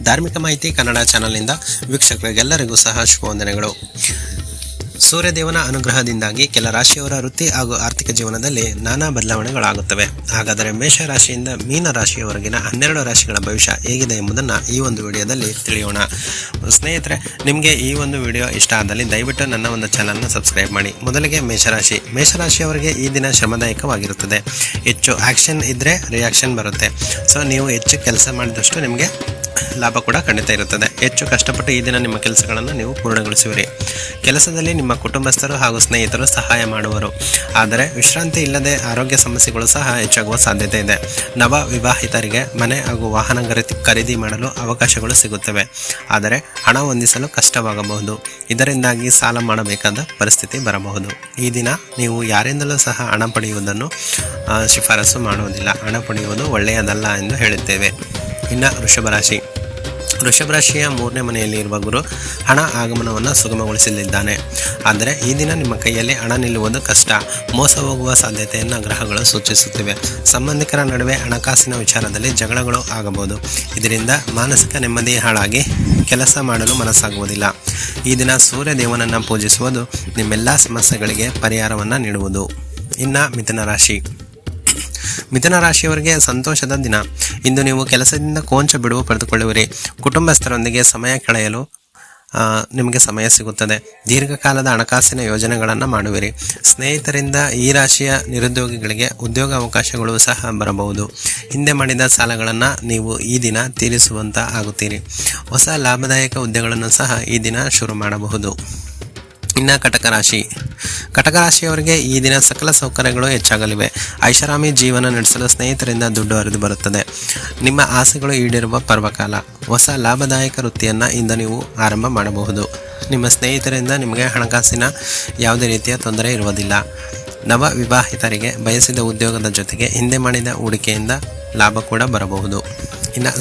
ಧಾರ್ಮಿಕ ಮಾಹಿತಿ ಕನ್ನಡ ಚಾನಲ್ನಿಂದ ವೀಕ್ಷಕರಿಗೆಲ್ಲರಿಗೂ ಸಹ ಶುಭವಂದನೆಗಳು. ಸೂರ್ಯದೇವನ ಅನುಗ್ರಹದಿಂದಾಗಿ ಕೆಲ ರಾಶಿಯವರ ವೃತ್ತಿ ಹಾಗೂ ಆರ್ಥಿಕ ಜೀವನದಲ್ಲಿ ನಾನಾ ಬದಲಾವಣೆಗಳಾಗುತ್ತವೆ. ಹಾಗಾದರೆ ಮೇಷರಾಶಿಯಿಂದ ಮೀನ ರಾಶಿಯವರೆಗಿನ 12 ರಾಶಿಗಳ ಭವಿಷ್ಯ ಹೇಗಿದೆ ಎಂಬುದನ್ನು ಈ ಒಂದು ವಿಡಿಯೋದಲ್ಲಿ ತಿಳಿಯೋಣ. ಸ್ನೇಹಿತರೆ, ನಿಮಗೆ ಈ ಒಂದು ವಿಡಿಯೋ ಇಷ್ಟ ಆದಲ್ಲಿ ದಯವಿಟ್ಟು ನನ್ನ ಒಂದು ಚಾನಲ್ನ ಸಬ್ಸ್ಕ್ರೈಬ್ ಮಾಡಿ. ಮೊದಲಿಗೆ ಮೇಷರಾಶಿಯವರಿಗೆ ಈ ದಿನ ಶ್ರಮದಾಯಕವಾಗಿರುತ್ತದೆ. ಹೆಚ್ಚು ಆ್ಯಕ್ಷನ್ ಇದ್ದರೆ ರಿಯಾಕ್ಷನ್ ಬರುತ್ತೆ. ಸೊ ನೀವು ಹೆಚ್ಚು ಕೆಲಸ ಮಾಡಿದಷ್ಟು ನಿಮಗೆ ಲಾಭ ಕೂಡ ಖಂಡಿತ ಇರುತ್ತದೆ. ಹೆಚ್ಚು ಕಷ್ಟಪಟ್ಟು ಈ ದಿನ ನಿಮ್ಮ ಕೆಲಸಗಳನ್ನು ನೀವು ಪೂರ್ಣಗೊಳಿಸುವಿರಿ. ಕೆಲಸದಲ್ಲಿ ನಿಮ್ಮ ಕುಟುಂಬಸ್ಥರು ಹಾಗೂ ಸ್ನೇಹಿತರು ಸಹಾಯ ಮಾಡುವರು. ಆದರೆ ವಿಶ್ರಾಂತಿ ಇಲ್ಲದೆ ಆರೋಗ್ಯ ಸಮಸ್ಯೆಗಳು ಸಹ ಹೆಚ್ಚಾಗುವ ಸಾಧ್ಯತೆ ಇದೆ. ನವ ವಿವಾಹಿತರಿಗೆ ಮನೆ ಹಾಗೂ ವಾಹನ ಖರೀದಿ ಮಾಡಲು ಅವಕಾಶಗಳು ಸಿಗುತ್ತವೆ. ಆದರೆ ಹಣ ಹೊಂದಿಸಲು ಕಷ್ಟವಾಗಬಹುದು. ಇದರಿಂದಾಗಿ ಸಾಲ ಮಾಡಬೇಕಾದ ಪರಿಸ್ಥಿತಿ ಬರಬಹುದು. ಈ ದಿನ ನೀವು ಯಾರಿಂದಲೂ ಸಹ ಹಣ ಪಡೆಯುವುದನ್ನು ಶಿಫಾರಸು ಮಾಡುವುದಿಲ್ಲ. ಹಣ ಪಡೆಯುವುದು ಒಳ್ಳೆಯದಲ್ಲ ಎಂದು ಹೇಳುತ್ತೇವೆ. ಇನ್ನು ವೃಷಭ ರಾಶಿಯ 3ನೇ ಮನೆಯಲ್ಲಿ ಇರುವ ಗುರು ಹಣ ಆಗಮನವನ್ನು ಸುಗಮಗೊಳಿಸಲಿದ್ದಾನೆ. ಆದರೆ ಈ ದಿನ ನಿಮ್ಮ ಕೈಯಲ್ಲಿ ಹಣ ನಿಲ್ಲುವುದು ಕಷ್ಟ. ಮೋಸ ಹೋಗುವ ಸಾಧ್ಯತೆಯನ್ನು ಗ್ರಹಗಳು ಸೂಚಿಸುತ್ತಿವೆ. ಸಂಬಂಧಿಕರ ನಡುವೆ ಹಣಕಾಸಿನ ವಿಚಾರದಲ್ಲಿ ಜಗಳಗಳು ಆಗಬಹುದು. ಇದರಿಂದ ಮಾನಸಿಕ ನೆಮ್ಮದಿ ಹಾಳಾಗಿ ಕೆಲಸ ಮಾಡಲು ಮನಸ್ಸಾಗುವುದಿಲ್ಲ. ಈ ದಿನ ಸೂರ್ಯ ದೇವನನ್ನು ಪೂಜಿಸುವುದು ನಿಮ್ಮೆಲ್ಲ ಸಮಸ್ಯೆಗಳಿಗೆ ಪರಿಹಾರವನ್ನು ನೀಡುವುದು. ಇನ್ನು ಮಿಥುನ ರಾಶಿಯವರಿಗೆ ಸಂತೋಷದ ದಿನ. ಇಂದು ನೀವು ಕೆಲಸದಿಂದ ಕೊಂಚ ಬಿಡುವು ಪಡೆದುಕೊಳ್ಳುವಿರಿ. ಕುಟುಂಬಸ್ಥರೊಂದಿಗೆ ಸಮಯ ಕಳೆಯಲು ನಿಮಗೆ ಸಮಯ ಸಿಗುತ್ತದೆ. ದೀರ್ಘಕಾಲದ ಹಣಕಾಸಿನ ಯೋಜನೆಗಳನ್ನು ಮಾಡುವಿರಿ. ಸ್ನೇಹಿತರಿಂದ ಈ ರಾಶಿಯ ನಿರುದ್ಯೋಗಿಗಳಿಗೆ ಉದ್ಯೋಗ ಅವಕಾಶಗಳು ಸಹ ಬರಬಹುದು. ಹಿಂದೆ ಮಾಡಿದ ಸಾಲಗಳನ್ನು ನೀವು ಈ ದಿನ ತೀರಿಸುವಂತ ಆಗುತ್ತೀರಿ. ಹೊಸ ಲಾಭದಾಯಕ ಹುದ್ದೆಗಳನ್ನು ಸಹ ಈ ದಿನ ಶುರು ಮಾಡಬಹುದು. ಇನ್ನು ಕಟಕ ರಾಶಿಯವರಿಗೆ ಈ ದಿನ ಸಕಲ ಸೌಕರ್ಯಗಳು ಹೆಚ್ಚಾಗಲಿವೆ. ಐಷಾರಾಮಿ ಜೀವನ ನಡೆಸಲು ಸ್ನೇಹಿತರಿಂದ ದುಡ್ಡು ಹರಿದು ಬರುತ್ತದೆ. ನಿಮ್ಮ ಆಸೆಗಳು ಈಡೇರುವ ಪರ್ವಕಾಲ. ಹೊಸ ಲಾಭದಾಯಕ ವೃತ್ತಿಯನ್ನು ಇಂದು ನೀವು ಆರಂಭ ಮಾಡಬಹುದು. ನಿಮ್ಮ ಸ್ನೇಹಿತರಿಂದ ನಿಮಗೆ ಹಣಕಾಸಿನ ಯಾವುದೇ ರೀತಿಯ ತೊಂದರೆ ಇರುವುದಿಲ್ಲ. ನವ ವಿವಾಹಿತರಿಗೆ ಬಯಸಿದ ಉದ್ಯೋಗದ ಜೊತೆಗೆ ಹಿಂದೆ ಮಾಡಿದ ಹೂಡಿಕೆಯಿಂದ ಲಾಭ ಕೂಡ ಬರಬಹುದು. ಇನ್ನು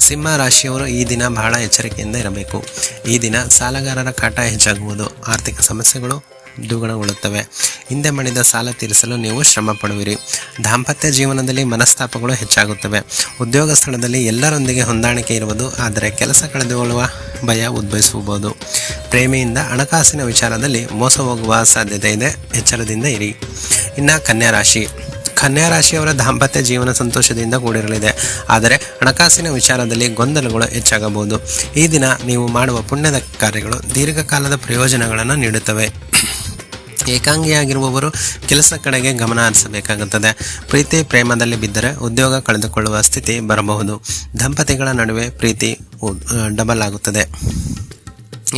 ಸಿಂಹ ರಾಶಿಯವರು ಈ ದಿನ ಬಹಳ ಎಚ್ಚರಿಕೆಯಿಂದ ಇರಬೇಕು. ಈ ದಿನ ಸಾಲಗಾರರ ಕಾಟ ಹೆಚ್ಚಾಗುವುದು. ಆರ್ಥಿಕ ಸಮಸ್ಯೆಗಳು ದ್ವಿಗುಣಗೊಳ್ಳುತ್ತವೆ. ಹಿಂದೆ ಮಾಡಿದ ಸಾಲ ತೀರಿಸಲು ನೀವು ಶ್ರಮ ಪಡುವಿರಿ. ದಾಂಪತ್ಯ ಜೀವನದಲ್ಲಿ ಮನಸ್ತಾಪಗಳು ಹೆಚ್ಚಾಗುತ್ತವೆ. ಉದ್ಯೋಗ ಸ್ಥಳದಲ್ಲಿ ಎಲ್ಲರೊಂದಿಗೆ ಹೊಂದಾಣಿಕೆ ಇರುವುದು. ಆದರೆ ಕೆಲಸ ಕಳೆದುಕೊಳ್ಳುವ ಭಯ ಉದ್ಭವಿಸಬಹುದು. ಪ್ರೇಮಿಯಿಂದ ಹಣಕಾಸಿನ ವಿಚಾರದಲ್ಲಿ ಮೋಸ ಹೋಗುವ ಸಾಧ್ಯತೆ ಇದೆ. ಎಚ್ಚರದಿಂದ ಇರಿ. ಇನ್ನು ಕನ್ಯಾ ರಾಶಿಯವರ ದಾಂಪತ್ಯ ಜೀವನ ಸಂತೋಷದಿಂದ ಕೂಡಿರಲಿದೆ. ಆದರೆ ಹಣಕಾಸಿನ ವಿಚಾರದಲ್ಲಿ ಗೊಂದಲಗಳು ಹೆಚ್ಚಾಗಬಹುದು. ಈ ದಿನ ನೀವು ಮಾಡುವ ಪುಣ್ಯದ ಕಾರ್ಯಗಳು ದೀರ್ಘಕಾಲದ ಪ್ರಯೋಜನಗಳನ್ನು ನೀಡುತ್ತವೆ. ಏಕಾಂಗಿಯಾಗಿರುವವರು ಕೆಲಸ ಕಡೆಗೆ ಗಮನ ಹರಿಸಬೇಕಾಗುತ್ತದೆ. ಪ್ರೀತಿ ಪ್ರೇಮದಲ್ಲಿ ಬಿದ್ದರೆ ಉದ್ಯೋಗ ಕಳೆದುಕೊಳ್ಳುವ ಸ್ಥಿತಿ ಬರಬಹುದು. ದಂಪತಿಗಳ ನಡುವೆ ಪ್ರೀತಿ ಡಬಲ್ ಆಗುತ್ತದೆ.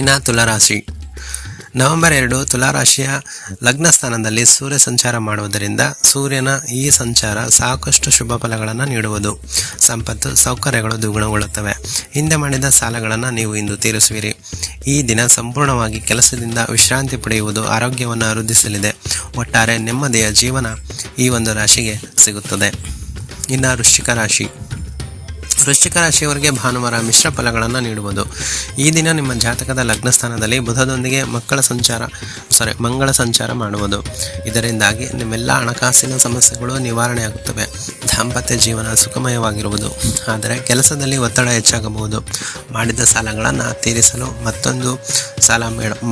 ಇನ್ನು ನವೆಂಬರ್ 2 ತುಲಾರಾಶಿಯ ಲಗ್ನ ಸ್ಥಾನದಲ್ಲಿ ಸೂರ್ಯ ಸಂಚಾರ ಮಾಡುವುದರಿಂದ ಸೂರ್ಯನ ಈ ಸಂಚಾರ ಸಾಕಷ್ಟು ಶುಭ ಫಲಗಳನ್ನು ನೀಡುವುದು. ಸಂಪತ್ತು ಸೌಕರ್ಯಗಳು ದ್ವಿಗುಣಗೊಳ್ಳುತ್ತವೆ. ಹಿಂದೆ ಮಾಡಿದ ಸಾಲಗಳನ್ನು ನೀವು ಇಂದು ತೀರಿಸುವಿರಿ. ಈ ದಿನ ಸಂಪೂರ್ಣವಾಗಿ ಕೆಲಸದಿಂದ ವಿಶ್ರಾಂತಿ ಪಡೆಯುವುದು ಆರೋಗ್ಯವನ್ನು ವೃದ್ಧಿಸಲಿದೆ. ಒಟ್ಟಾರೆ ನೆಮ್ಮದಿಯ ಜೀವನ ಈ ಒಂದು ರಾಶಿಗೆ ಸಿಗುತ್ತದೆ. ಇನ್ನು ವೃಶ್ಚಿಕ ರಾಶಿಯವರಿಗೆ ಭಾನುವಾರ ಮಿಶ್ರ ಫಲಗಳನ್ನು ನೀಡುವುದು. ಈ ದಿನ ನಿಮ್ಮ ಜಾತಕದ ಲಗ್ನ ಸ್ಥಾನದಲ್ಲಿ ಬುಧದೊಂದಿಗೆ ಮಂಗಳ ಸಂಚಾರ ಮಾಡುವುದು. ಇದರಿಂದಾಗಿ ನಿಮ್ಮೆಲ್ಲ ಹಣಕಾಸಿನ ಸಮಸ್ಯೆಗಳು ನಿವಾರಣೆಯಾಗುತ್ತವೆ. ದಾಂಪತ್ಯ ಜೀವನ ಸುಖಮಯವಾಗಿರುವುದು. ಆದರೆ ಕೆಲಸದಲ್ಲಿ ಒತ್ತಡ ಹೆಚ್ಚಾಗಬಹುದು. ಮಾಡಿದ ಸಾಲಗಳನ್ನು ತೀರಿಸಲು ಮತ್ತೊಂದು ಸಾಲ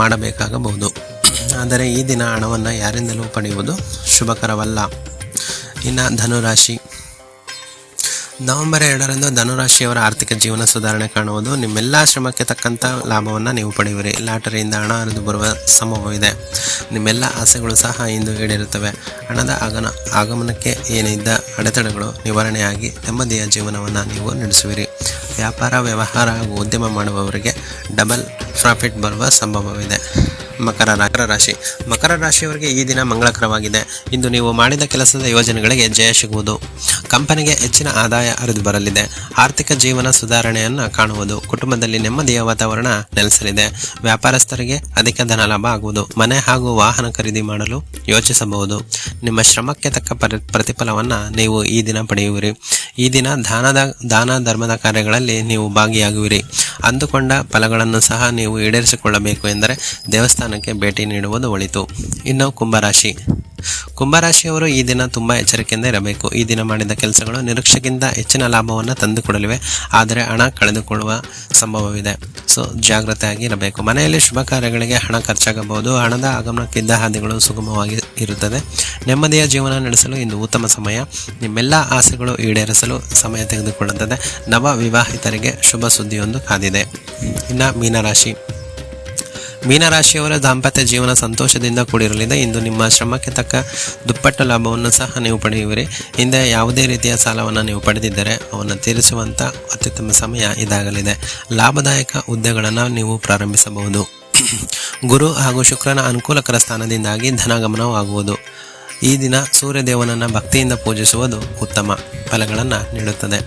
ಮಾಡಬೇಕಾಗಬಹುದು. ಆದರೆ ಈ ದಿನ ಹಣವನ್ನು ಯಾರಿಂದಲೂ ಪಡೆಯುವುದು ಶುಭಕರವಲ್ಲ. ಇನ್ನು ನವೆಂಬರ್ 2 ಧನುರಾಶಿಯವರ ಆರ್ಥಿಕ ಜೀವನ ಸುಧಾರಣೆ ಕಾಣುವುದು. ನಿಮ್ಮೆಲ್ಲ ಶ್ರಮಕ್ಕೆ ತಕ್ಕಂಥ ಲಾಭವನ್ನು ನೀವು ಪಡೆಯುವಿರಿ. ಲಾಟರಿಯಿಂದ ಹಣ ಹರಿದು ಬರುವ ಸಂಭವವಿದೆ. ನಿಮ್ಮೆಲ್ಲ ಆಸೆಗಳು ಸಹ ಇಂದು ಈಡೇರುತ್ತವೆ. ಹಣದ ಆಗಮನಕ್ಕೆ ಏನಿದ್ದ ಅಡೆತಡೆಗಳು ನಿವಾರಣೆಯಾಗಿ ನೆಮ್ಮದಿಯ ಜೀವನವನ್ನು ನೀವು ನಡೆಸುವಿರಿ. ವ್ಯಾಪಾರ ವ್ಯವಹಾರ ಹಾಗೂ ಉದ್ಯಮ ಮಾಡುವವರಿಗೆ ಡಬಲ್ ಪ್ರಾಫಿಟ್ ಬರುವ ಸಂಭವವಿದೆ. ಮಕರ ರಾಶಿಯವರಿಗೆ ಈ ದಿನ ಮಂಗಳಕರವಾಗಿದೆ. ಇಂದು ನೀವು ಮಾಡಿದ ಕೆಲಸದ ಯೋಜನೆಗಳಿಗೆ ಜಯ ಸಿಗುವುದು. ಕಂಪನಿಗೆ ಹೆಚ್ಚಿನ ಆದಾಯ ಹರಿದು ಬರಲಿದೆ. ಆರ್ಥಿಕ ಜೀವನ ಸುಧಾರಣೆಯನ್ನು ಕಾಣುವುದು. ಕುಟುಂಬದಲ್ಲಿ ನೆಮ್ಮದಿಯ ವಾತಾವರಣ ನೆಲೆಸಲಿದೆ. ವ್ಯಾಪಾರಸ್ಥರಿಗೆ ಅಧಿಕ ಧನ ಲಾಭ ಆಗುವುದು. ಮನೆ ಹಾಗೂ ವಾಹನ ಖರೀದಿ ಮಾಡಲು ಯೋಚಿಸಬಹುದು. ನಿಮ್ಮ ಶ್ರಮಕ್ಕೆ ತಕ್ಕ ಪ್ರತಿಫಲವನ್ನು ನೀವು ಈ ದಿನ ಪಡೆಯುವಿರಿ. ಈ ದಿನ ದಾನ ಧರ್ಮದ ಕಾರ್ಯಗಳಲ್ಲಿ ನೀವು ಭಾಗಿಯಾಗುವಿರಿ. ಅಂದುಕೊಂಡ ಫಲಗಳನ್ನು ಸಹ ನೀವು ಈಡೇರಿಸಿಕೊಳ್ಳಬೇಕು ಎಂದರೆ ದೇವಸ್ಥಾನ ದೇವಸ್ಥಾನಕ್ಕೆ ಭೇಟಿ ನೀಡುವುದು ಒಳಿತು. ಇನ್ನು ಕುಂಭರಾಶಿಯವರು ಈ ದಿನ ತುಂಬ ಎಚ್ಚರಿಕೆಯಿಂದ ಇರಬೇಕು. ಈ ದಿನ ಮಾಡಿದ ಕೆಲಸಗಳು ನಿರೀಕ್ಷೆಗಿಂತ ಹೆಚ್ಚಿನ ಲಾಭವನ್ನು ತಂದುಕೊಡಲಿವೆ, ಆದರೆ ಹಣ ಕಳೆದುಕೊಳ್ಳುವ ಸಂಭವವಿದೆ. ಸೊ ಜಾಗ್ರತೆಯಾಗಿ ಇರಬೇಕು. ಮನೆಯಲ್ಲಿ ಶುಭ ಕಾರ್ಯಗಳಿಗೆ ಹಣ ಖರ್ಚಾಗಬಹುದು. ಹಣದ ಆಗಮನಕ್ಕಿದ್ದ ಹಾದಿಗಳು ಸುಗಮವಾಗಿ ಇರುತ್ತದೆ. ನೆಮ್ಮದಿಯ ಜೀವನ ನಡೆಸಲು ಇಂದು ಉತ್ತಮ ಸಮಯ. ನಿಮ್ಮೆಲ್ಲ ಆಸೆಗಳು ಈಡೇರಿಸಲು ಸಮಯ ತೆಗೆದುಕೊಳ್ಳುತ್ತದೆ. ನವ ವಿವಾಹಿತರಿಗೆ ಶುಭ ಸುದ್ದಿಯೊಂದು ಕಾದಿದೆ. ಇನ್ನು ಮೀನರಾಶಿಯವರ ದಾಂಪತ್ಯ ಜೀವನ ಸಂತೋಷದಿಂದ ಕೂಡಿರಲಿದೆ. ಇಂದು ನಿಮ್ಮ ಶ್ರಮಕ್ಕೆ ತಕ್ಕ ದುಪ್ಪಟ್ಟು ಲಾಭವನ್ನು ಸಹ ನೀವು ಪಡೆಯುವಿರಿ. ಹಿಂದೆ ಯಾವುದೇ ರೀತಿಯ ಸಾಲವನ್ನು ನೀವು ಪಡೆದಿದ್ದರೆ ಅವನ್ನು ತೀರಿಸುವಂಥ ಅತ್ಯುತ್ತಮ ಸಮಯ ಇದಾಗಲಿದೆ. ಲಾಭದಾಯಕ ಹುದ್ದೆಗಳನ್ನು ನೀವು ಪ್ರಾರಂಭಿಸಬಹುದು. ಗುರು ಹಾಗೂ ಶುಕ್ರನ ಅನುಕೂಲಕರ ಸ್ಥಾನದಿಂದಾಗಿ ಧನಾಗಮನವಾಗುವುದು. ಈ ದಿನ ಸೂರ್ಯದೇವನನ್ನು ಭಕ್ತಿಯಿಂದ ಪೂಜಿಸುವುದು ಉತ್ತಮ ಫಲಗಳನ್ನು ನೀಡುತ್ತದೆ.